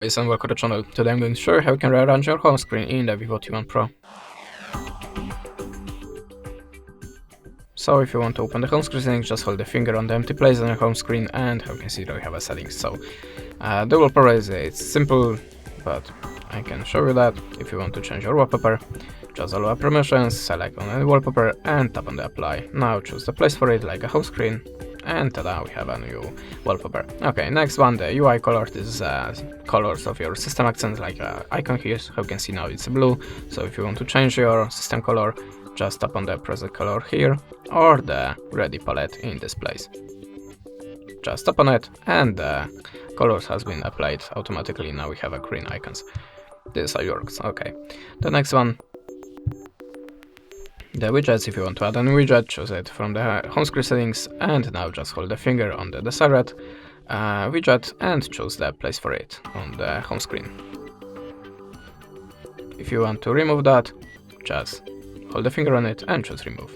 Guys, and welcome to the channel. Today I'm going to show you how you can rearrange your home screen in the VIVO T1 Pro. So if you want to open the home screen settings, just hold the finger on the empty place on your home screen, and how you can see there we have a settings. So the wallpaper it's simple, but I can show you that. If you want to change your wallpaper, just allow permissions, select on any wallpaper and tap on the apply. Now choose the place for it, like a home screen, and tada, we have a new wallpaper. Okay, next one, the UI color. This is colors of your system accents, like icon here. How you can see now it's blue. So if you want to change your system color, just tap on the preset color here or the ready palette in this place. Just tap on it and the colors has been applied automatically. Now we have a green icons. This is how it works. Okay, the next one, the widgets. If you want to add a new widget, choose it from the home screen settings, and now just hold the finger on the desired widget and choose the place for it on the home screen. If you want to remove that, just hold the finger on it and choose remove.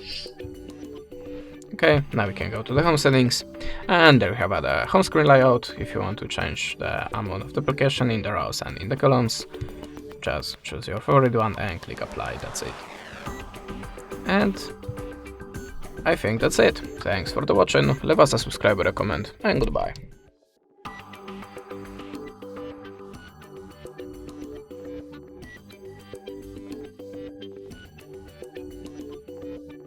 Okay, now we can go to the home settings, and there we have the home screen layout. If you want to change the amount of duplication in the rows and in the columns, just choose your favorite one and click apply. That's it. And I think that's it. Thanks for the watching, leave us a subscribe or a comment, and goodbye.